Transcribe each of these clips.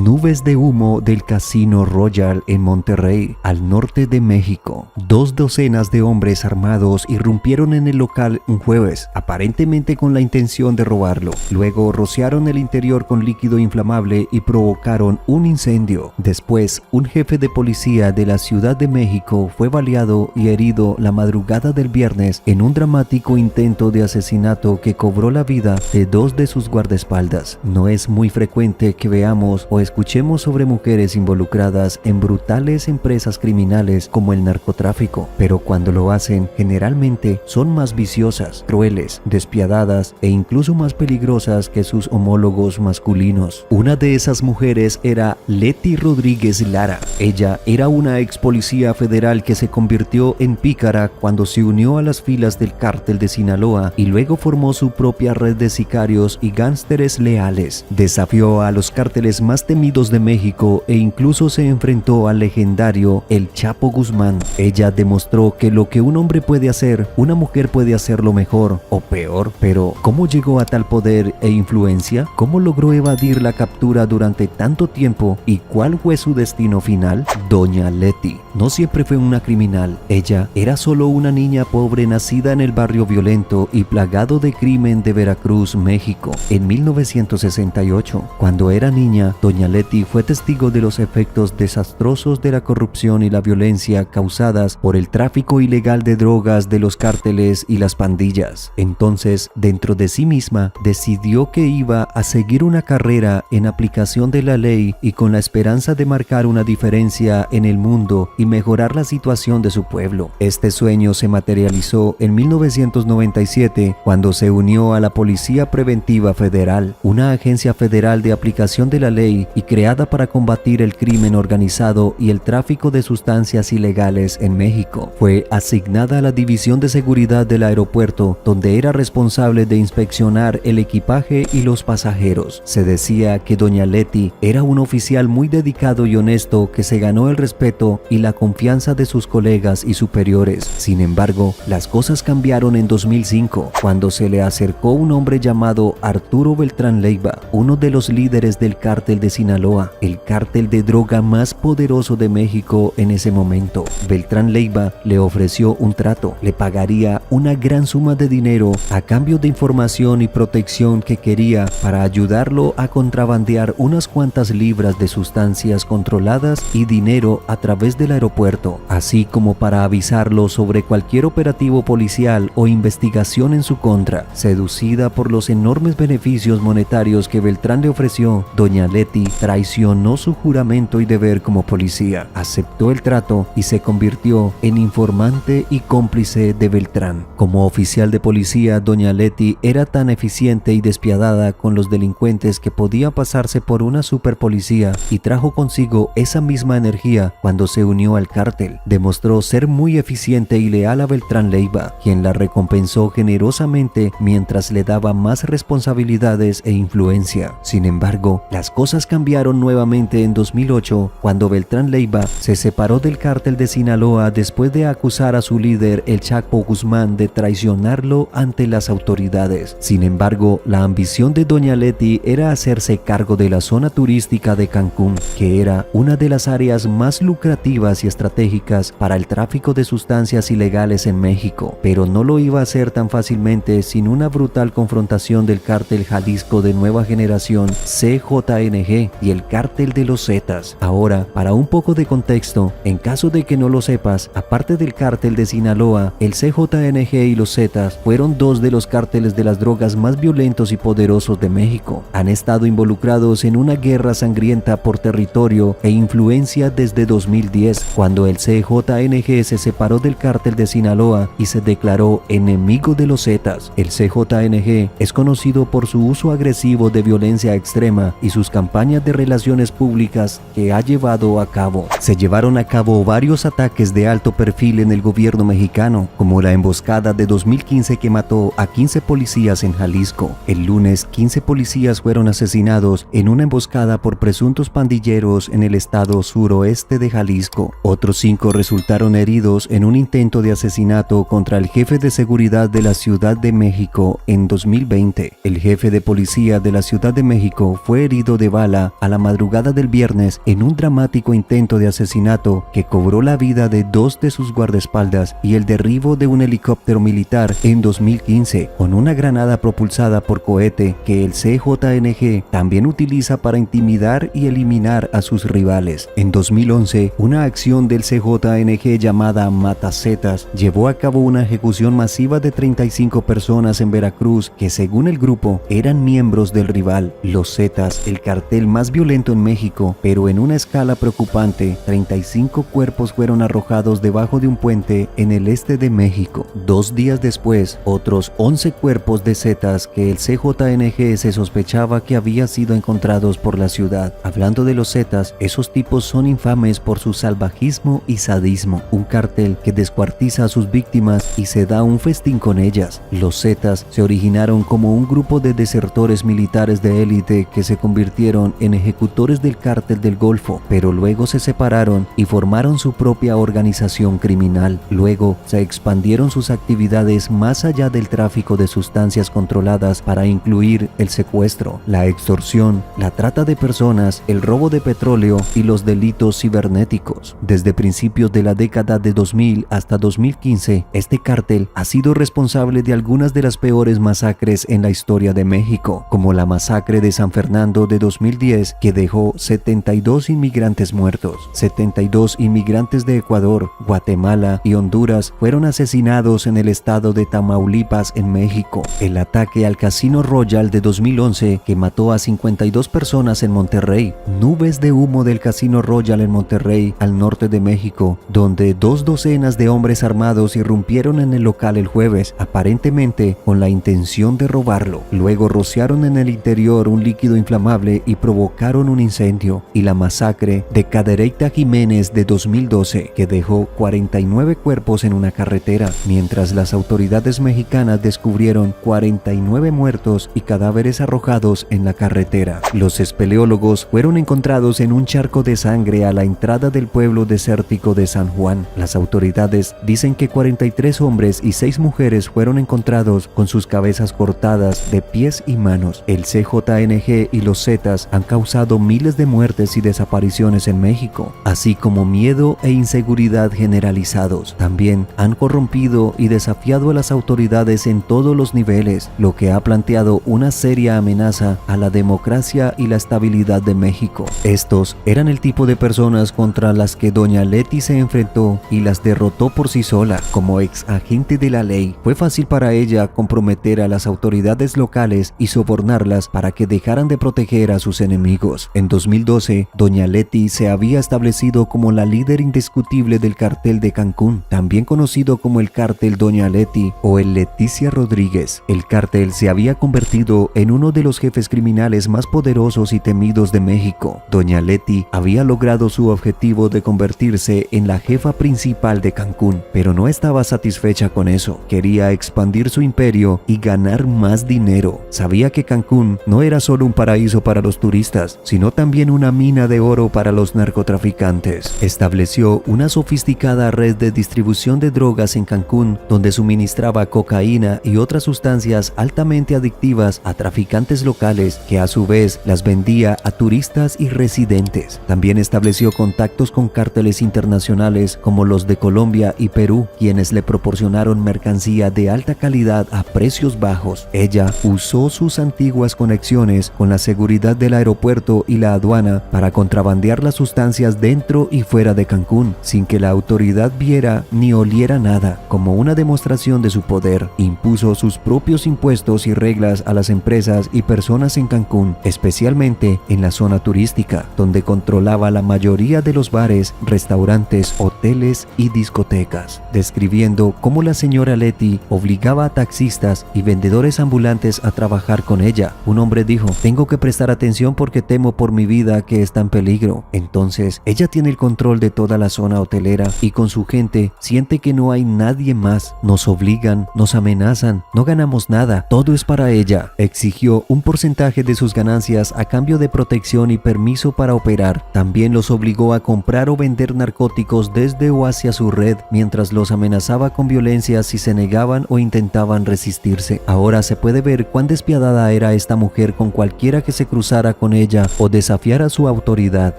Nubes de humo del Casino Royal en Monterrey, al norte de México. 2 docenas de hombres armados irrumpieron en el local un jueves, aparentemente con la intención de robarlo. Luego rociaron el interior con líquido inflamable y provocaron un incendio. Después, un jefe de policía de la Ciudad de México fue baleado y herido la madrugada del viernes en un dramático intento de asesinato que cobró la vida de 2 de sus guardaespaldas. No es muy frecuente que veamos o escuchemos sobre mujeres involucradas en brutales empresas criminales como el narcotráfico, pero cuando lo hacen, generalmente son más viciosas, crueles, despiadadas e incluso más peligrosas que sus homólogos masculinos. Una de esas mujeres era Leti Rodríguez Lara. Ella era una ex policía federal que se convirtió en pícara cuando se unió a las filas del cártel de Sinaloa y luego formó su propia red de sicarios y gánsteres leales. Desafió a los cárteles más temidos de México e incluso se enfrentó al legendario El Chapo Guzmán. Ella demostró que lo que un hombre puede hacer, una mujer puede hacerlo mejor o peor. Pero, ¿cómo llegó a tal poder e influencia? ¿Cómo logró evadir la captura durante tanto tiempo? ¿Y cuál fue su destino final? Doña Leti no siempre fue una criminal. Ella era solo una niña pobre nacida en el barrio violento y plagado de crimen de Veracruz, México. En 1968, cuando era niña, Doña Leti fue testigo de los efectos desastrosos de la corrupción y la violencia causadas por el tráfico ilegal de drogas de los cárteles y las pandillas. Entonces, dentro de sí misma, decidió que iba a seguir una carrera en aplicación de la ley y con la esperanza de marcar una diferencia en el mundo y mejorar la situación de su pueblo. Este sueño se materializó en 1997 cuando se unió a la Policía Preventiva Federal, una agencia federal de aplicación de la ley y creada para combatir el crimen organizado y el tráfico de sustancias ilegales en México. Fue asignada a la División de Seguridad del aeropuerto, donde era responsable de inspeccionar el equipaje y los pasajeros. Se decía que Doña Leti era un oficial muy dedicado y honesto que se ganó el respeto y la confianza de sus colegas y superiores. Sin embargo, las cosas cambiaron en 2005, cuando se le acercó un hombre llamado Arturo Beltrán Leiva, uno de los líderes del cártel de Sinaloa, el cártel de droga más poderoso de México en ese momento. Beltrán Leiva le ofreció un trato, le pagaría una gran suma de dinero a cambio de información y protección que quería para ayudarlo a contrabandear unas cuantas libras de sustancias controladas y dinero a través del aeropuerto, así como para avisarlo sobre cualquier operativo policial o investigación en su contra. Seducida por los enormes beneficios monetarios que Beltrán le ofreció, Doña Leti traicionó su juramento y deber como policía, aceptó el trato y se convirtió en informante y cómplice de Beltrán. Como oficial de policía, Doña Leti era tan eficiente y despiadada con los delincuentes que podía pasarse por una superpolicía y trajo consigo esa misma energía cuando se unió al cártel. Demostró ser muy eficiente y leal a Beltrán Leiva, quien la recompensó generosamente mientras le daba más responsabilidades e influencia. Sin embargo, las cosas cambiaron nuevamente en 2008 cuando Beltrán Leiva se separó del cártel de Sinaloa después de acusar a su líder, el Chapo Guzmán, de traicionarlo ante las autoridades. Sin embargo, la ambición de Doña Leti era hacerse cargo de la zona turística de Cancún, que era una de las áreas más lucrativas y estratégicas para el tráfico de sustancias ilegales en México, pero no lo iba a hacer tan fácilmente sin una brutal confrontación del cártel Jalisco de nueva generación, CJNG, y el cártel de los Zetas. Ahora, para un poco de contexto, en caso de que no lo sepas, aparte del cártel de Sinaloa, el CJNG y los Zetas fueron 2 de los cárteles de las drogas más violentos y poderosos de México. Han estado involucrados en una guerra sangrienta por territorio e influencia desde 2010, cuando el CJNG se separó del cártel de Sinaloa y se declaró enemigo de los Zetas. El CJNG es conocido por su uso agresivo de violencia extrema y sus campañas de relaciones públicas que ha llevado a cabo. Se llevaron a cabo varios ataques de alto perfil en el gobierno mexicano, como la emboscada de 2015 que mató a 15 policías en Jalisco. El lunes, 15 policías fueron asesinados en una emboscada por presuntos pandilleros en el estado suroeste de Jalisco. Otros 5 resultaron heridos en un intento de asesinato contra el jefe de seguridad de la Ciudad de México en 2020. El jefe de policía de la Ciudad de México fue herido de bala Bogotá a la madrugada del viernes en un dramático intento de asesinato que cobró la vida de 2 de sus guardaespaldas y el derribo de un helicóptero militar en 2015 con una granada propulsada por cohete que el CJNG también utiliza para intimidar y eliminar a sus rivales. En 2011, una acción del CJNG llamada Matazetas llevó a cabo una ejecución masiva de 35 personas en Veracruz que, según el grupo, eran miembros del rival, los Zetas, el cartel más violento en México, pero en una escala preocupante. 35 cuerpos fueron arrojados debajo de un puente en el este de México. 2 días después, otros 11 cuerpos de Zetas que el CJNG se sospechaba que había sido encontrados por la ciudad. Hablando de los Zetas, esos tipos son infames por su salvajismo y sadismo, un cartel que descuartiza a sus víctimas y se da un festín con ellas. Los Zetas se originaron como un grupo de desertores militares de élite que se convirtieron en ejecutores del cártel del Golfo, pero luego se separaron y formaron su propia organización criminal. Luego se expandieron sus actividades más allá del tráfico de sustancias controladas para incluir el secuestro, la extorsión, la trata de personas, el robo de petróleo y los delitos cibernéticos. Desde principios de la década de 2000 hasta 2015, este cártel ha sido responsable de algunas de las peores masacres en la historia de México, como la masacre de San Fernando de 2010, que dejó 72 inmigrantes muertos. 72 inmigrantes de Ecuador, Guatemala y Honduras fueron asesinados en el estado de Tamaulipas, en México. El ataque al Casino Royal de 2011, que mató a 52 personas en Monterrey. Nubes de humo del Casino Royal en Monterrey, al norte de México, donde 2 docenas de hombres armados irrumpieron en el local el jueves, aparentemente con la intención de robarlo. Luego rociaron en el interior un líquido inflamable y provocaron un incendio. Y la masacre de Cadereyta Jiménez de 2012, que dejó 49 cuerpos en una carretera, mientras las autoridades mexicanas descubrieron 49 muertos y cadáveres arrojados en la carretera. Los espeleólogos fueron encontrados en un charco de sangre a la entrada del pueblo desértico de San Juan. Las autoridades dicen que 43 hombres y 6 mujeres fueron encontrados con sus cabezas cortadas de pies y manos. El CJNG y los Zetas han causado miles de muertes y desapariciones en México, así como miedo e inseguridad generalizados. También han corrompido y desafiado a las autoridades en todos los niveles, lo que ha planteado una seria amenaza a la democracia y la estabilidad de México. Estos eran el tipo de personas contra las que doña Leti se enfrentó y las derrotó por sí sola. Como ex agente de la ley, fue fácil para ella comprometer a las autoridades locales y sobornarlas para que dejaran de proteger a sus enemigos. En 2012, doña Leti se había establecido como la líder indiscutible del cartel de Cancún, también conocido como el cártel Doña Leti o el Leticia Rodríguez. El cártel se había convertido en uno de los jefes criminales más poderosos y temidos de México. Doña Leti había logrado su objetivo de convertirse en la jefa principal de Cancún, pero no estaba satisfecha con eso. Quería expandir su imperio y ganar más dinero. Sabía que Cancún no era solo un paraíso para los turistas, sino también una mina de oro para los narcotraficantes. Estableció una sofisticada red de distribución de drogas en Cancún, donde suministraba cocaína y otras sustancias altamente adictivas a traficantes locales, que a su vez las vendía a turistas y residentes. También estableció contactos con cárteles internacionales como los de Colombia y Perú, quienes le proporcionaron mercancía de alta calidad a precios bajos. Ella usó sus antiguas conexiones con la seguridad del aeropuerto y la aduana para contrabandear las sustancias dentro y fuera de Cancún, sin que la autoridad viera ni oliera nada. Como una demostración de su poder, impuso sus propios impuestos y reglas a las empresas y personas en Cancún, especialmente en la zona turística, donde controlaba la mayoría de los bares, restaurantes, hoteles y discotecas, describiendo cómo la señora Leti obligaba a taxistas y vendedores ambulantes a trabajar con ella. Un hombre dijo: "Tengo que prestar atención porque temo por mi vida que está en peligro". Entonces, ella tiene el control de toda la zona hotelera y con su gente siente que no hay nadie más. Nos obligan, nos amenazan, no ganamos nada, todo es para ella. Exigió un porcentaje de sus ganancias a cambio de protección y permiso para operar. También los obligó a comprar o vender narcóticos desde o hacia su red, mientras los amenazaba con violencia si se negaban o intentaban resistirse. Ahora se puede ver cuán despiadada era esta mujer con cualquiera que se cruzara con ella ella o desafiara su autoridad.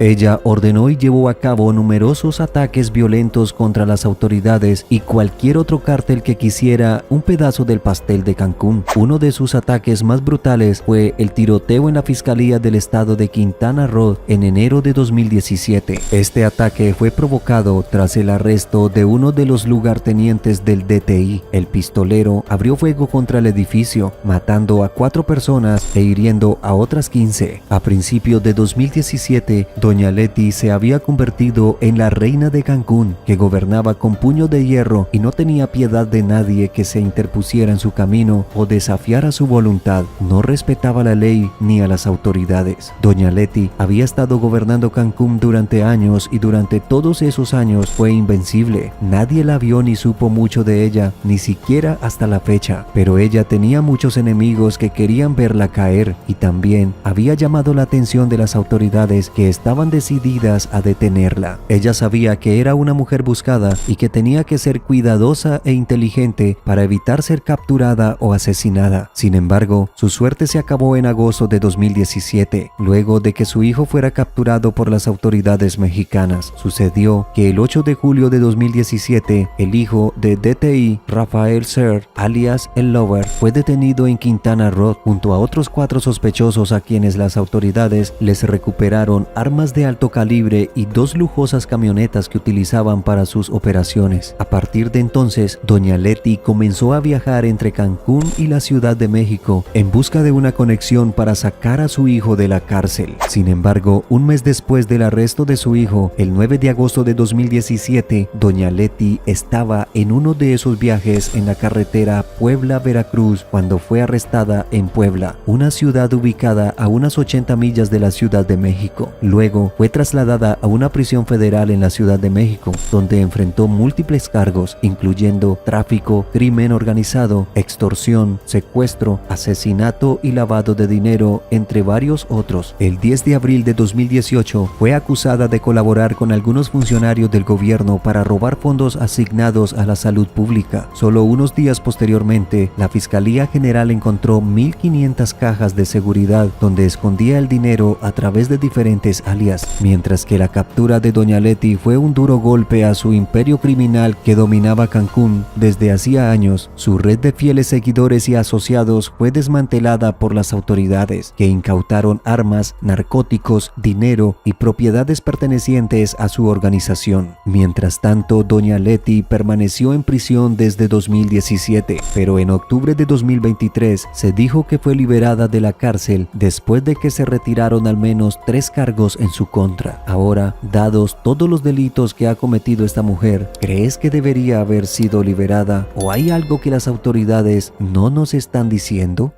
Ella ordenó y llevó a cabo numerosos ataques violentos contra las autoridades y cualquier otro cártel que quisiera un pedazo del pastel de Cancún. Uno de sus ataques más brutales fue el tiroteo en la Fiscalía del Estado de Quintana Roo en enero de 2017. Este ataque fue provocado tras el arresto de uno de los lugartenientes del DTI. El pistolero abrió fuego contra el edificio, matando a 4 personas e hiriendo a otras 15. A principios de 2017, Doña Leti se había convertido en la reina de Cancún, que gobernaba con puño de hierro y no tenía piedad de nadie que se interpusiera en su camino o desafiara su voluntad. No respetaba la ley ni a las autoridades. Doña Leti había estado gobernando Cancún durante años y durante todos esos años fue invencible. Nadie la vio ni supo mucho de ella, ni siquiera hasta la fecha. Pero ella tenía muchos enemigos que querían verla caer y también había llamado la atención de las autoridades que estaban decididas a detenerla. Ella sabía que era una mujer buscada y que tenía que ser cuidadosa e inteligente para evitar ser capturada o asesinada. Sin embargo, su suerte se acabó en agosto de 2017, luego de que su hijo fuera capturado por las autoridades mexicanas. Sucedió que el 8 de julio de 2017, el hijo de DTI, Rafael Ser, alias El Lover, fue detenido en Quintana Roo junto a otros 4 sospechosos a quienes las autoridades les recuperaron armas de alto calibre y 2 lujosas camionetas que utilizaban para sus operaciones. A partir de entonces, Doña Leti comenzó a viajar entre Cancún y la Ciudad de México en busca de una conexión para sacar a su hijo de la cárcel. Sin embargo, un mes después del arresto de su hijo, el 9 de agosto de 2017, Doña Leti estaba en uno de esos viajes en la carretera Puebla-Veracruz cuando fue arrestada en Puebla, una ciudad ubicada a unas 80 millas de la Ciudad de México. Luego fue trasladada a una prisión federal en la Ciudad de México, donde enfrentó múltiples cargos, incluyendo tráfico, crimen organizado, extorsión, secuestro, asesinato y lavado de dinero, entre varios otros. El 10 de abril de 2018 fue acusada de colaborar con algunos funcionarios del gobierno para robar fondos asignados a la salud pública. Solo unos días posteriormente, la Fiscalía General encontró 1.500 cajas de seguridad donde escondía el dinero a través de diferentes alias, mientras que la captura de Doña Leti fue un duro golpe a su imperio criminal que dominaba Cancún desde hacía años. Su red de fieles seguidores y asociados fue desmantelada por las autoridades, que incautaron armas, narcóticos, dinero y propiedades pertenecientes a su organización. Mientras tanto, Doña Leti permaneció en prisión desde 2017, pero en octubre de 2023 se dijo que fue liberada de la cárcel después de que se retiraron al menos 3 cargos en su contra. Ahora, dados todos los delitos que ha cometido esta mujer, ¿crees que debería haber sido liberada o hay algo que las autoridades no nos están diciendo?